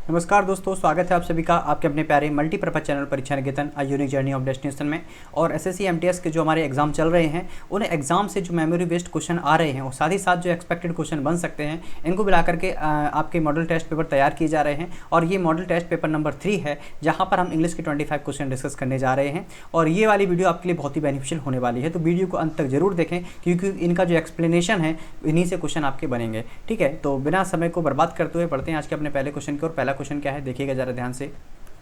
नमस्कार दोस्तों, स्वागत है आप सभी का आपके अपने प्यारे multipurpose channel Pariksha Niketan a unique journey of destination में। और एसएससी एमटीएस के जो हमारे एग्जाम चल रहे हैं उन एग्जाम से जो मेमोरी बेस्ड क्वेश्चन आ रहे हैं और साथ ही साथ जो एक्सपेक्टेड क्वेश्चन बन सकते हैं इनको मिला करके आपके मॉडल टेस्ट पेपर तैयार किए जा रहे हैं। और ये मॉडल टेस्ट पेपर नंबर 3 है जहाँ पर हम इंग्लिश के 25 क्वेश्चन डिस्कस करने जा रहे हैं। और ये वाली वीडियो आपके लिए बहुत ही बेनिफिशियल होने वाली है, तो वीडियो को अंत तक जरूर देखें क्योंकि इनका जो एक्सप्लेनेशन है इन्हीं से क्वेश्चन आपके बनेंगे। ठीक है, तो बिना समय को बर्बाद करते हुए बढ़ते हैं आज के अपने पहले क्वेश्चन की। और पहला क्वेश्चन क्या है देखिएगा जरा ध्यान से।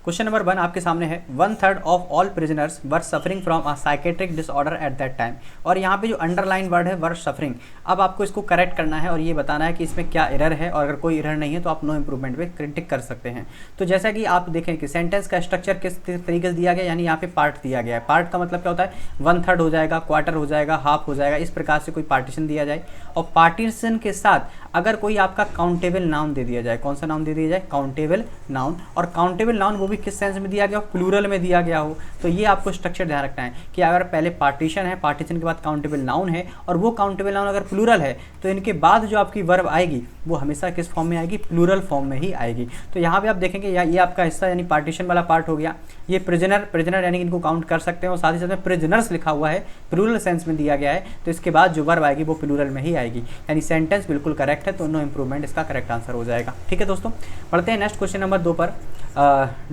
क्वेश्चन नंबर 1 आपके सामने है 1/3 of all prisoners were suffering from a psychiatric disorder at that time. और यहाँ पे जो अंडरलाइन वर्ड है वर सफरिंग, अब आपको इसको करेक्ट करना है और ये बताना है कि इसमें क्या एरर है, और अगर कोई एरर नहीं है तो आप नो इंप्रूवमेंट पे क्रिटिक कर सकते हैं। तो जैसा कि आप देखें कि सेंटेंस का स्ट्रक्चर किस तरीके से दिया गया, यानी यहाँ पे पार्ट दिया गया है। पार्ट का मतलब क्या होता है, 1/3 हो जाएगा, क्वार्टर हो जाएगा, हाफ हो जाएगा, इस प्रकार से कोई पार्टीशन दिया जाए। और पार्टीशन के साथ अगर कोई आपका काउंटेबल नाउन दे दिया जाए, कौन सा नाउन दे दिया जाए, काउंटेबल नाउन। और काउंटेबल नाउन वो भी किस सेंस में दिया गया हो, प्लूरल में दिया गया हो। तो ये आपको स्ट्रक्चर ध्यान रखना है कि अगर पहले पार्टीशन है, पार्टीशन के बाद काउंटेबल नाउन है, और वो काउंटेबल नाउन अगर प्लूरल है तो इनके बाद जो आपकी वर्ब आएगी वो हमेशा किस फॉर्म में आएगी, प्लूरल फॉर्म में ही आएगी। तो यहाँ पे आप देखेंगे ये आपका हिस्सा यानी पार्टीशन वाला पार्ट हो गया। ये प्रिजनर यानी इनको काउंट कर सकते हैं, और साथ ही साथ में प्रिजनर्स लिखा हुआ है, प्लूरल सेंस में दिया गया है, तो इसके बाद जो वर्ब आएगी वो प्लूरल में ही आएगी। यानी सेंटेंस बिल्कुल करेक्ट है, तो नो इंप्रूवमेंट इसका करेक्ट आंसर हो जाएगा। ठीक है दोस्तों, पढ़ते हैं नेक्स्ट क्वेश्चन नंबर 2 पर।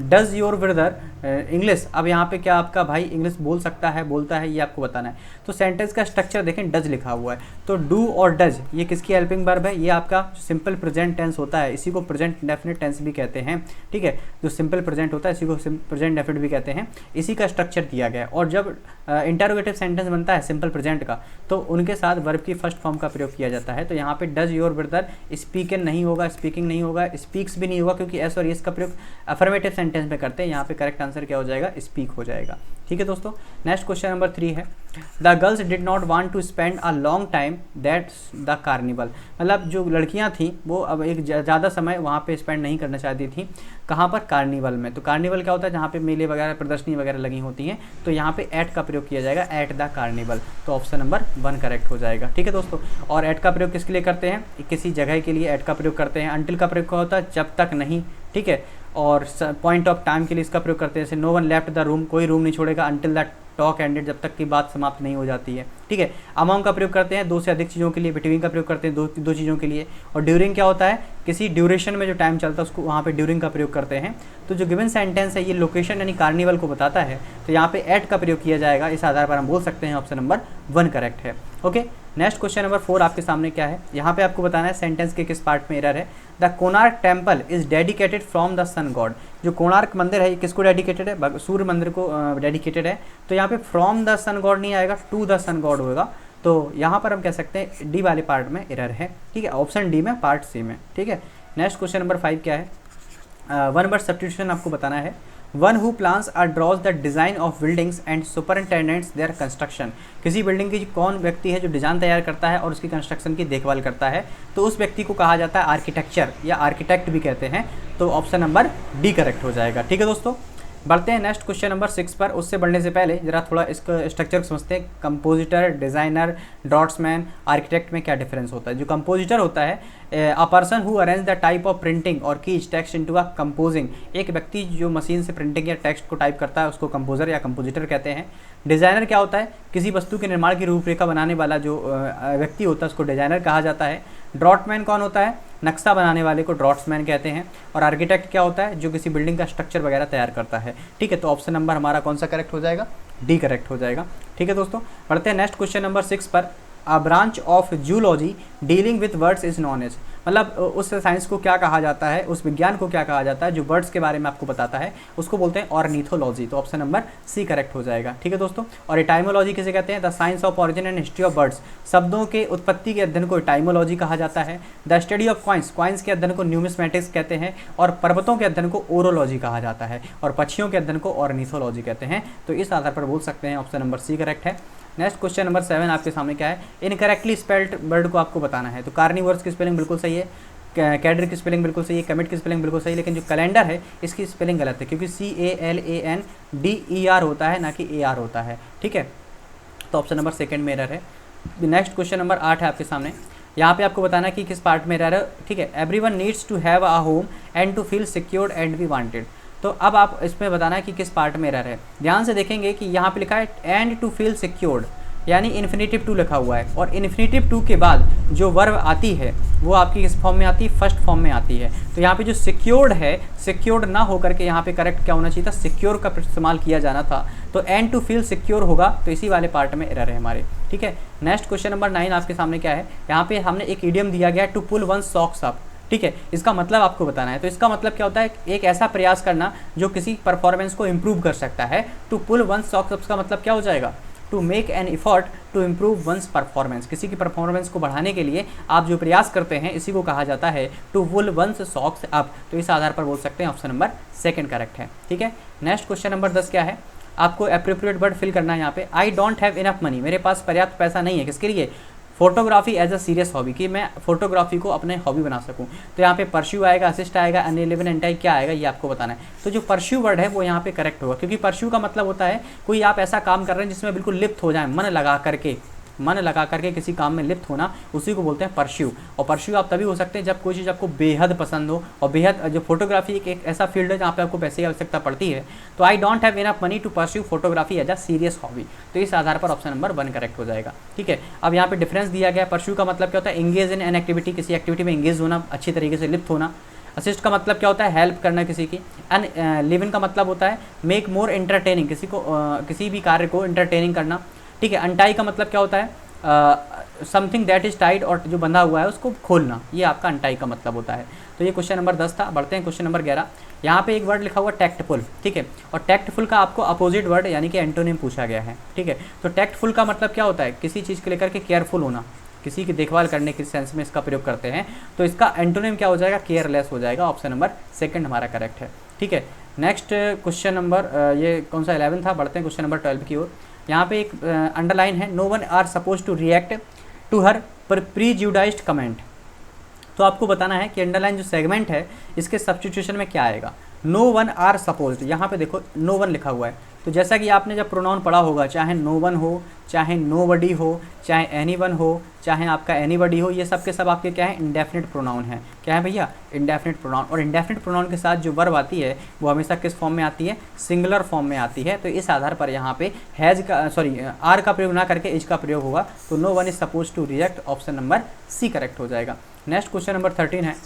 Does your brother English. अब यहाँ पे क्या आपका भाई इंग्लिश बोल सकता है, बोलता है, ये आपको बताना है। तो सेंटेंस का स्ट्रक्चर देखें, डज लिखा हुआ है, तो डू और डज ये किसकी हेल्पिंग वर्ब है, ये आपका सिंपल प्रेजेंट टेंस होता है, इसी को प्रेजेंट डेफिनेट टेंस भी कहते हैं। ठीक है, जो सिंपल प्रेजेंट होता है इसी को प्रेजेंट डेफिनेट भी कहते हैं। इसी का स्ट्रक्चर दिया गया है। और जब इंटरोगेटिव सेंटेंस बनता है सिंपल प्रेजेंट का, तो उनके साथ वर्ब की फर्स्ट फॉर्म का प्रयोग किया जाता है। तो यहाँ पे डज योर ब्रदर स्पीकिंग नहीं होगा, स्पीकिंग नहीं होगा, स्पीक्स भी नहीं होगा, क्योंकि एस और एस का प्रयोग अफर्मेटिव सेंटेंस में करते हैं। यहाँ पे करेक्ट आंसर क्या हो जाएगा, स्पीक हो जाएगा। ठीक है दोस्तों, नेक्स्ट क्वेश्चन नंबर 3 है the girls did not want to spend a long time that the carnival. मतलब जो लड़कियां थी वो अब एक ज़्यादा समय वहाँ पे स्पेंड नहीं करना चाहती थी, कहाँ पर, कार्निवल में। तो कार्निवल क्या होता है, जहाँ पे मेले वगैरह प्रदर्शनी वगैरह लगी होती हैं, तो यहाँ पे एट का प्रयोग किया जाएगा, एट द कार्निवल। तो ऑप्शन नंबर 1 करेक्ट हो जाएगा। ठीक है दोस्तों, और एट का प्रयोग किसके लिए करते हैं, किसी जगह के लिए एट का प्रयोग करते हैं। अंटिल का प्रयोग क्या होता है, जब तक नहीं। ठीक है, और पॉइंट ऑफ टाइम के लिए इसका प्रयोग करते हैं, जैसे no one left the room, कोई रूम नहीं छोड़ेगा अंटिल द टॉक एंडेड, जब तक की बात समाप्त नहीं हो जाती है। ठीक है, अमॉन्ग का प्रयोग करते हैं 2 से अधिक चीज़ों के लिए, बिटवीन का प्रयोग करते हैं दो चीज़ों के लिए। और ड्यूरिंग क्या होता है, किसी ड्यूरेशन में जो टाइम चलता है उसको वहाँ पे ड्यूरिंग का प्रयोग करते हैं। तो जो गिवन सेंटेंस है ये लोकेशन यानी कार्निवल को बताता है, तो यहाँ पे एट का प्रयोग किया जाएगा। इस आधार पर हम बोल सकते हैं ऑप्शन नंबर 1 करेक्ट है। ओके, नेक्स्ट क्वेश्चन नंबर 4 आपके सामने क्या है, यहाँ पे आपको बताना है सेंटेंस के किस पार्ट में एरर है। The Konark temple is dedicated from the sun god. जो कोणार्क मंदिर है ये किसको डेडिकेटेड है, सूर्य मंदिर को डेडिकेटेड है। तो यहाँ पे फ्रॉम द सन गॉड नहीं आएगा, टू द सन गॉड होगा। तो यहाँ पर हम कह सकते हैं डी वाले पार्ट में एरर है। ठीक है, ऑप्शन डी में, पार्ट सी में। ठीक है, नेक्स्ट क्वेश्चन नंबर 5 क्या है, 1 वर्ड सब्स्टिट्यूशन आपको बताना है। वन हु प्लान्स और drawers the design of buildings and superintendents there construction. किसी बिल्डिंग की कौन व्यक्ति है जो डिज़ाइन तैयार करता है और उसकी कंस्ट्रक्शन की देखभाल करता है, तो उस व्यक्ति को कहा जाता है आर्किटेक्चर या आर्किटेक्ट भी कहते हैं। तो ऑप्शन नंबर डी करेक्ट हो जाएगा। ठीक है दोस्तों, बढ़ते हैं नेक्स्ट क्वेश्चन नंबर 6 पर। उससे बढ़ने से पहले जरा थोड़ा इसका स्ट्रक्चर समझते हैं। कंपोजिटर, डिज़ाइनर, ड्रॉट्समैन, आर्किटेक्ट में क्या डिफरेंस होता है। जो कंपोजिटर होता है, a person who arrange the type of printing और keys text into a composing. एक व्यक्ति जो मशीन से प्रिंटिंग या टेक्स्ट को टाइप करता है उसको कंपोजर या कंपोजिटर कहते हैं। डिज़ाइनर क्या होता है, किसी वस्तु के निर्माण की रूपरेखा बनाने वाला जो व्यक्ति होता है उसको डिज़ाइनर कहा जाता है। ड्रॉट्समैन कौन होता है, नक्शा बनाने वाले को ड्रॉट्समैन कहते हैं। और आर्किटेक्ट क्या होता है, जो किसी बिल्डिंग का स्ट्रक्चर वगैरह तैयार करता है। ठीक है, तो ऑप्शन नंबर हमारा कौन सा करेक्ट हो जाएगा, डी करेक्ट हो जाएगा। ठीक है दोस्तों, बढ़ते हैं नेक्स्ट क्वेश्चन नंबर 6 पर। A branch of zoology dealing with words is known as. मतलब उस साइंस को क्या कहा जाता है, उस विज्ञान को क्या कहा जाता है जो वर्ड्स के बारे में आपको बताता है, उसको बोलते हैं ऑर्निथोलॉजी। तो ऑप्शन नंबर सी करेक्ट हो जाएगा। ठीक है दोस्तों, और एटाइमोलॉजी किसे कहते हैं, the science of origin and history of birds. शब्दों के उत्पत्ति के अध्ययन को एटाइमोलॉजी कहा जाता है। The study of coins, coins के अध्ययन को न्यूमिस्मेटिक्स कहते हैं। और पर्वतों के अध्ययन को ओरोलॉजी कहा जाता है। और पक्षियों के अध्ययन को ऑर्निथोलॉजी कहते हैं। तो इस आधार पर बोल सकते हैं ऑप्शन नंबर सी करेक्ट है। नेक्स्ट क्वेश्चन नंबर 7 आपके सामने क्या है, इनकरेक्टली स्पेल्ड वर्ड को आपको बताना है। तो कार्निवर्स की स्पेलिंग बिल्कुल सही है, कैडर की स्पेलिंग बिल्कुल सही है, कमिट की स्पेलिंग बिल्कुल सही है, लेकिन जो कैलेंडर है इसकी स्पेलिंग गलत है, क्योंकि CALANDER होता है, ना कि AR होता है। ठीक है, तो ऑप्शन नंबर 2 में एरर है। नेक्स्ट क्वेश्चन नंबर 8 है आपके सामने। यहाँ पे आपको बताना है कि किस पार्ट में रह रहे हो, ठीक है। Everyone needs to have a home and to feel secured and be wanted. तो अब आप इसमें बताना है कि किस पार्ट में रह रहे हैं। ध्यान से देखेंगे कि यहाँ पे लिखा है एंड टू फील सिक्योर्ड, यानी इन्फिनेटिव टू लिखा हुआ है, और इन्फिनेटिव टू के बाद जो वर्ब आती है वो आपकी किस फॉर्म में आती है, फर्स्ट फॉर्म में आती है। तो यहाँ पे जो सिक्योर्ड है, सिक्योर्ड ना होकर के यहाँ पे करेक्ट क्या होना चाहिए था, सिक्योर का इस्तेमाल किया जाना था। तो एंड टू फील सिक्योर होगा, तो इसी वाले पार्ट में एरर है हमारे, ठीक है। नेक्स्ट क्वेश्चन नंबर 9 आपके सामने क्या है, यहाँ पे हमने एक इडियम दिया गया है to pull one socks up, ठीक है। इसका मतलब आपको बताना है। तो इसका मतलब क्या होता है, एक ऐसा प्रयास करना जो किसी परफॉर्मेंस को इंप्रूव कर सकता है। To pull one socks up का मतलब क्या हो जाएगा, to make an effort to improve one's performance. किसी की परफॉर्मेंस को बढ़ाने के लिए आप जो प्रयास करते हैं, इसी को कहा जाता है to pull one's socks up. तो इस आधार पर बोल सकते हैं ऑप्शन नंबर सेकंड करेक्ट है, ठीक है। नेक्स्ट क्वेश्चन नंबर 10 क्या है, आपको अप्रोप्रिएट वर्ड फिल करना है यहाँ पे। I don't have enough money, मेरे पास पर्याप्त पैसा नहीं है, किसके लिए, photography as a serious hobby, कि मैं फोटोग्राफी को अपने हॉबी बना सकूं। तो यहाँ पे परस्यू आएगा, असिस्ट आएगा, अनरिलेवेंट एंटाई क्या आएगा, ये आपको बताना है। तो जो परस्यू वर्ड है वो यहाँ पे करेक्ट होगा, क्योंकि परस्यू का मतलब होता है कोई आप ऐसा काम कर रहे हैं जिसमें बिल्कुल लिप्त हो जाए, मन लगा करके किसी काम में लिप्त होना, उसी को बोलते हैं परस्यू। और परस्यू आप तभी हो सकते हैं जब कोई चीज़ आपको बेहद पसंद हो, और बेहद जो फोटोग्राफी एक ऐसा फील्ड है जहाँ पे आपको पैसे की आवश्यकता पड़ती है। तो I don't have enough money to pursue photography as a serious hobby. तो इस आधार पर ऑप्शन नंबर 1 करेक्ट हो जाएगा, ठीक है। अब यहाँ पे डिफरेंस दिया गया, परस्यू का मतलब क्या होता है, एंगेज इन एन एक्टिविटी, किसी एक्टिविटी में एंगेज होना, अच्छी तरीके से लिप्त होना। असिस्ट का मतलब क्या होता है, हेल्प करना किसी की। एंड लिव इन का मतलब होता है मेक मोर एंटरटेनिंग, किसी भी कार्य को एंटरटेनिंग करना, ठीक है। अनटाई का मतलब क्या होता है, समथिंग दैट इज टाइड, और जो बंधा हुआ है उसको खोलना, ये आपका अनटाई का मतलब होता है। तो ये क्वेश्चन नंबर 10 था। बढ़ते हैं क्वेश्चन नंबर 11। यहाँ पे एक वर्ड लिखा हुआ टैक्टफुल, ठीक है। और टैक्टफुल का आपको अपोजिट वर्ड यानी कि एंटोनिम पूछा गया है, ठीक है। तो टैक्टफुल का मतलब क्या होता है, किसी चीज़ को लेकर के केयरफुल होना, किसी की देखभाल करने के सेंस में इसका प्रयोग करते हैं। तो इसका एंटोनिम क्या हो जाएगा, केयरलेस हो जाएगा। ऑप्शन नंबर 2 हमारा करेक्ट है, ठीक है। नेक्स्ट क्वेश्चन नंबर ये कौन सा 11 था। बढ़ते हैं क्वेश्चन नंबर 12 की ओर। यहाँ पे एक अंडरलाइन है, no one are suppose to react to her पर प्रीजुडाइज्ड कमेंट। तो आपको बताना है कि अंडरलाइन जो सेगमेंट है इसके सब्स्टिट्यूशन में क्या आएगा। नो वन आर सपोज्ड, यहाँ पे देखो नो वन लिखा हुआ है। तो जैसा कि आपने जब प्रोनाउन पढ़ा होगा, चाहे नो वन हो, चाहे नो बडी हो, चाहे एनी वन हो, चाहे आपका एनी बडी हो, ये सब के सब आपके क्या है, इंडेफिनिट प्रोनाउन है। क्या है भैया, इंडेफिनिट प्रोनाउन। और इंडेफिनिट प्रोनाउन के साथ जो वर्ब आती है वो हमेशा किस फॉर्म में आती है, सिंगुलर फॉर्म में आती है। तो इस आधार पर यहाँ पे हैज का आर का प्रयोग ना करके इज का प्रयोग होगा। तो no one is suppose to react, option number C correct हो जाएगा। नेक्स्ट क्वेश्चन नंबर 13 है।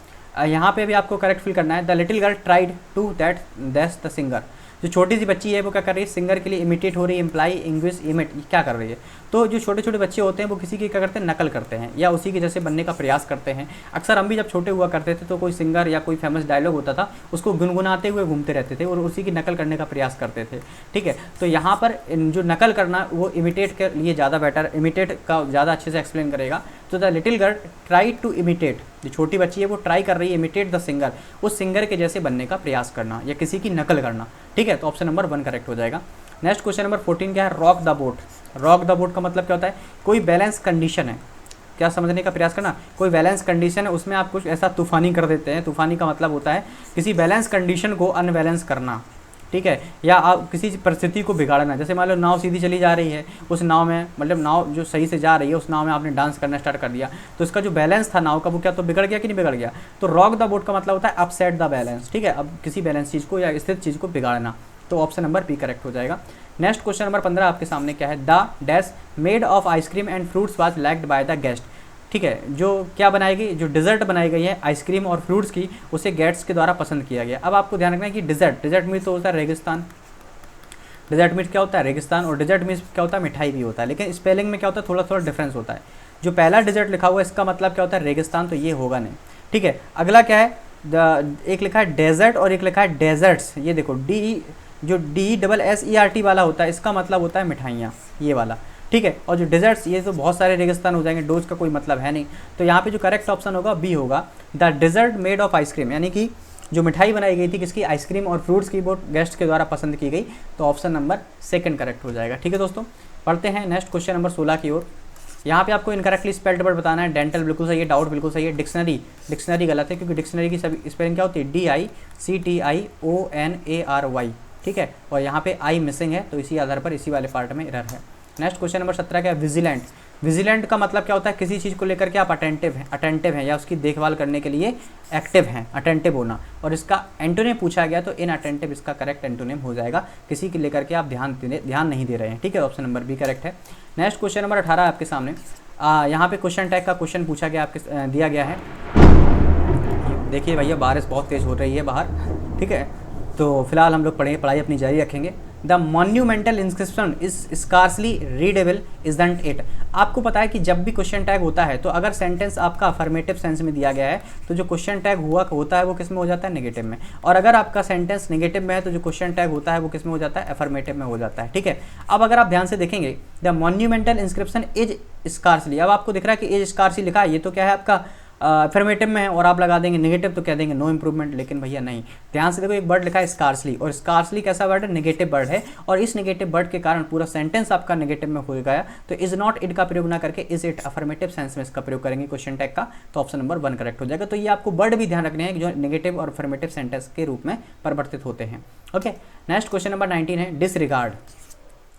यहाँ पे भी आपको करेक्ट फिल करना है। The little girl tried to that's the singer. जो छोटी सी बच्ची है वो क्या कर रही है, सिंगर के लिए इमिटेट हो रही है, इम्प्लाई इंग्विश इमिट, क्या कर रही है। तो जो छोटे छोटे बच्चे होते हैं वो किसी की क्या करते हैं, नकल करते हैं या उसी के जैसे बनने का प्रयास करते हैं। अक्सर हम भी जब छोटे हुआ करते थे तो कोई सिंगर या कोई फेमस डायलॉग होता था, उसको गुनगुनाते हुए घूमते रहते थे और उसी की नकल करने का प्रयास करते थे, ठीक है। तो यहाँ पर जो नकल करना वो इमिटेट के लिए ज़्यादा बेटर, इमिटेट का ज़्यादा अच्छे से एक्सप्लेन करेगा। तो the little girl try to imitate, जो छोटी बच्ची है वो ट्राई कर रही है इमिटेट द सिंगर, उस सिंगर के जैसे बनने का प्रयास करना या किसी की नकल करना, ठीक है। तो ऑप्शन नंबर 1 करेक्ट हो जाएगा। नेक्स्ट क्वेश्चन नंबर 14 क्या है, rock the boat. Rock the boat का मतलब क्या होता है, कोई बैलेंस कंडीशन है, क्या समझने का प्रयास करना, कोई बैलेंस कंडीशन है उसमें आप कुछ ऐसा तूफानी कर देते हैं। तूफानी का मतलब होता है किसी बैलेंस कंडीशन को अनबैलेंस करना, ठीक है, या आप किसी परिस्थिति को बिगाड़ना। जैसे मान लो नाव सीधी चली जा रही है, उस नाव में मतलब नाव जो सही से जा रही है उस नाव में आपने डांस करना स्टार्ट कर दिया, तो इसका जो बैलेंस था नाव का वो क्या तो बिगड़ गया कि नहीं बिगड़ गया। तो रॉक द बोट का मतलब होता है अपसेट द बैलेंस, ठीक है, अब किसी बैलेंस चीज़ को या स्थित चीज़ को बिगाड़ना। तो ऑप्शन नंबर बी करेक्ट हो जाएगा। नेक्स्ट क्वेश्चन नंबर 15 आपके सामने क्या है, the dash made of ice cream and fruits was liked by the guest. ठीक है, जो क्या बनाई गई, जो डिज़र्ट बनाई गई है आइसक्रीम और फ्रूट्स की, उसे गेट्स के द्वारा पसंद किया गया। अब आपको ध्यान रखना है कि डिज़र्ट मीन्स तो होता है रेगिस्तान, डिज़र्ट मीन्स क्या होता है रेगिस्तान, और डिज़र्ट मीन्स क्या होता है मिठाई भी होता है, लेकिन स्पेलिंग में क्या होता है थोड़ा थोड़ा डिफरेंस होता है। जो पहला डिज़र्ट लिखा हुआ है इसका मतलब क्या होता है रेगिस्तान, तो ये होगा नहीं, ठीक है। अगला क्या है, एक लिखा है डेजर्ट और एक लिखा है डेजर्ट्स। ये देखो जो DESSERT वाला होता है इसका मतलब होता है मिठाइयाँ, ये वाला, ठीक है। और जो डेजर्ट्स ये तो बहुत सारे रेगिस्तान हो जाएंगे, डोज का कोई मतलब है नहीं। तो यहाँ पे जो करेक्ट ऑप्शन होगा बी होगा, the dessert made of ice cream, यानी कि जो मिठाई बनाई गई थी किसकी, आइसक्रीम और फ्रूट्स की, वो गेस्ट के द्वारा पसंद की गई। तो ऑप्शन नंबर 2 करेक्ट हो जाएगा, ठीक है दोस्तों। पढ़ते हैं नेक्स्ट क्वेश्चन नंबर 16 की ओर। यहाँ पे आपको इनकरेक्टली स्पेल्ड वर्ड बताना है। डेंटल बिल्कुल सही है, डाउट बिल्कुल सही है, डिक्शनरी गलत है, क्योंकि डिक्शनरी की सभी स्पेलिंग क्या होती है DICTIONARY, ठीक है। और यहाँ पे आई मिसिंग है, तो इसी आधार पर इसी वाले पार्ट में एरर है। नेक्स्ट क्वेश्चन नंबर 17 क्या है, विजिलेंट। विजिलेंट का मतलब क्या होता है, किसी चीज़ को लेकर के आप अटेंटिव हैं या उसकी देखभाल करने के लिए एक्टिव हैं, अटेंटिव होना। और इसका एंटोनिम पूछा गया तो इनअटेंटिव इसका करेक्ट एंटोनिम हो जाएगा, किसी के लेकर के आप ध्यान नहीं दे रहे हैं, ठीक है। ऑप्शन नंबर बी करेक्ट है। नेक्स्ट क्वेश्चन नंबर 18 आपके सामने। यहाँ पे क्वेश्चन टैग का क्वेश्चन पूछा गया, आपके दिया गया है। देखिए भैया बारिश बहुत तेज़ हो रही है बाहर, ठीक है, तो फिलहाल हम लोग पढ़ाई अपनी जारी रखेंगे। The monumental inscription is scarcely readable isn't it. आपको पता है कि जब भी क्वेश्चन टैग होता है तो अगर सेंटेंस आपका अफर्मेटिव सेंस में दिया गया है तो जो क्वेश्चन टैग होता है वो किस में हो जाता है, नेगेटिव में। और अगर आपका सेंटेंस नेगेटिव में है तो जो क्वेश्चन टैग होता है वो किस में हो जाता है, अफर्मेटिव में हो जाता है, ठीक है। अब अगर आप ध्यान से देखेंगे the monumental inscription is scarcely, अब आपको दिख रहा है कि इज स्कार्सली लिखा है, ये तो क्या है आपका अफर्मेटिव में है, और आप लगा देंगे नेगेटिव तो कह देंगे नो इंप्रूवमेंट। लेकिन भैया नहीं, ध्यान से देखो एक वर्ड लिखा है स्कार्सली, और स्कार्सली कैसा वर्ड है, नेगेटिव वर्ड है, और इस नेगेटिव वर्ड के कारण पूरा सेंटेंस आपका नेगेटिव में हो गया। तो इज नॉट इट का प्रयोग ना करके इज इट अफर्मेटिव सेंस में इसका प्रयोग करेंगे क्वेश्चन टैग का, तो ऑप्शन नंबर 1 करेक्ट हो जाएगा। तो ये आपको वर्ड भी ध्यान रखने हैं जो नेगेटिव और अफर्मेटिव सेंटेंस के रूप में परिवर्तित होते हैं। ओके, नेक्स्ट क्वेश्चन नंबर 19 है डिसरिगार्ड।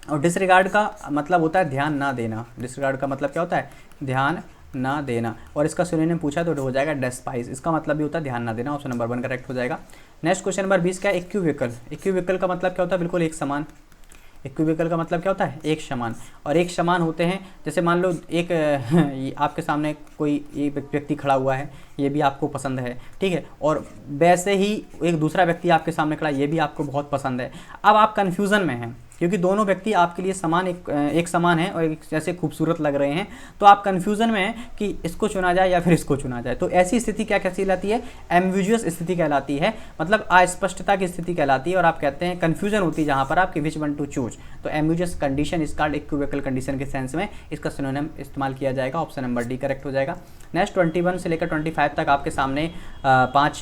और डिसरिगार्ड का मतलब होता है ध्यान ना देना। डिसरिगार्ड का मतलब क्या होता है, ध्यान ना देना, और इसका सिनोनिम पूछा तो हो जाएगा डेस्पाइस, इसका मतलब भी होता है ध्यान ना देना। ऑप्शन नंबर 1 करेक्ट हो जाएगा। नेक्स्ट क्वेश्चन नंबर 20 क्या है, इक्विवोकल। इक्विवोकल का मतलब क्या होता है, बिल्कुल एक समान। इक्विवोकल का मतलब क्या होता है, एक समान। और एक समान होते हैं, जैसे मान लो एक आपके सामने कोई एक व्यक्ति खड़ा हुआ है, ये भी आपको पसंद है, ठीक है, और वैसे ही एक दूसरा व्यक्ति आपके सामने खड़ा है, ये भी आपको बहुत पसंद है। अब आप कन्फ्यूज़न में हैं क्योंकि दोनों व्यक्ति आपके लिए समान एक समान है और एक जैसे खूबसूरत लग रहे हैं, तो आप कन्फ्यूज़न में हैं कि इसको चुना जाए या फिर इसको चुना जाए। तो ऐसी स्थिति क्या कैसी कहलाती है, एम्बिगुअस स्थिति कहलाती है, मतलब अस्पष्टता की स्थिति कहलाती है। और आप कहते हैं कन्फ्यूजन होती है जहाँ पर आपकी विच वन टू चूज, तो ambiguous condition is called equivocal condition के सेंस में इसका सिनोनिम इस्तेमाल किया जाएगा। ऑप्शन नंबर डी करेक्ट हो जाएगा। नेक्स्ट 21 से लेकर 25 तक आपके सामने 5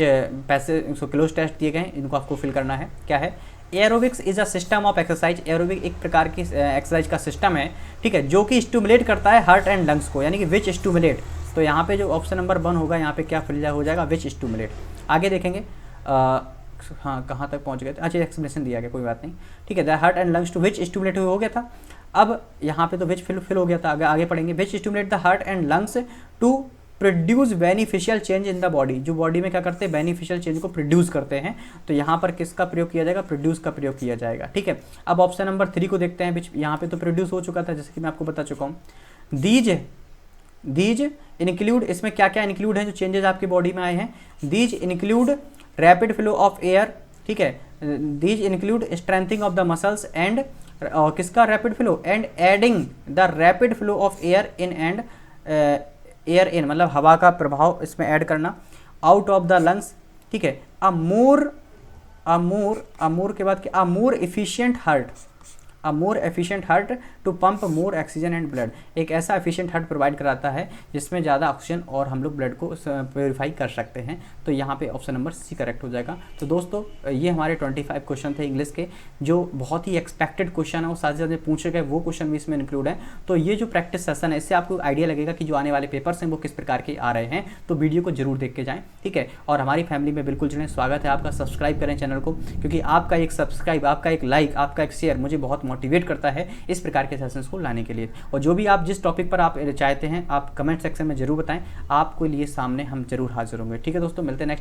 पैसे क्लोज टेस्ट दिए गए हैं, इनको आपको फिल करना है। क्या है, aerobics is a system of exercise. Aerobic एक प्रकार की एक्सरसाइज का सिस्टम है, ठीक है, जो कि स्टिमुलेट करता है हार्ट एंड लंग्स को, यानी कि विच स्टिमुलेट। तो यहाँ पे जो ऑप्शन नंबर 1 होगा, यहाँ पे क्या फिल हो जाएगा, विच स्टिमुलेट। आगे देखेंगे, हाँ कहाँ तक पहुँच गए थे, अच्छा एक्सप्लेनेशन दिया गया, कोई बात नहीं, ठीक है। The heart and lungs to which stimulate हो गया था। अब यहाँ पे तो विच फिल हो गया था, आगे पढ़ेंगे। Which stimulate the heart and lungs to produce beneficial change in the body. जो बॉडी में क्या करते हैं, बेनिफिशियल चेंज को प्रोड्यूस करते हैं, तो यहाँ पर किसका प्रयोग किया जाएगा, प्रोड्यूस का प्रयोग किया जाएगा, ठीक है। अब ऑप्शन नंबर 3 को देखते हैं, यहाँ पे तो प्रोड्यूस हो चुका था जैसे कि मैं आपको बता चुका हूँ। दीज इंक्लूड, इसमें क्या क्या इंक्लूड है जो चेंजेस आपकी बॉडी में आए हैं। These include rapid flow of air, ठीक है, these include strengthening of the muscles and किसका rapid flow, and adding the rapid flow of air in and air in, मतलब हवा का प्रभाव इसमें ऐड करना, आउट ऑफ द लंग्स, ठीक है। अ मोर के बाद a more efficient heart to pump more oxygen and blood. एक ऐसा एफिशिएंट हार्ट प्रोवाइड कराता है जिसमें ज़्यादा ऑक्सीजन और हम लोग ब्लड को प्योरीफाई कर सकते हैं। तो यहाँ पे ऑप्शन नंबर सी करेक्ट हो जाएगा। तो दोस्तों ये हमारे 25 क्वेश्चन थे इंग्लिश के, जो बहुत ही एक्सपेक्टेड क्वेश्चन है और साथ ही साथ पूछे गए वो क्वेश्चन भी इसमें इंक्लूड है। तो ये जो प्रैक्टिस सेशन है, इससे आपको आइडिया लगेगा कि जो आने वाले पेपर्स हैं वो किस प्रकार के आ रहे हैं। तो वीडियो को जरूर देख के जाएँ, ठीक है। और हमारी फैमिली में बिल्कुल जुड़ें, स्वागत है आपका। सब्सक्राइब करें चैनल को, क्योंकि आपका एक सब्सक्राइब, आपका एक लाइक, आपका एक शेयर मुझे बहुत मोटिवेट करता है इस प्रकार के सेशंस को लाने के लिए। और जो भी आप जिस टॉपिक पर आप चाहते हैं, आप कमेंट सेक्शन में जरूर बताएं, आपके लिए सामने हम जरूर हाजिर होंगे, ठीक है दोस्तों। मिलते हैं नेक्स्ट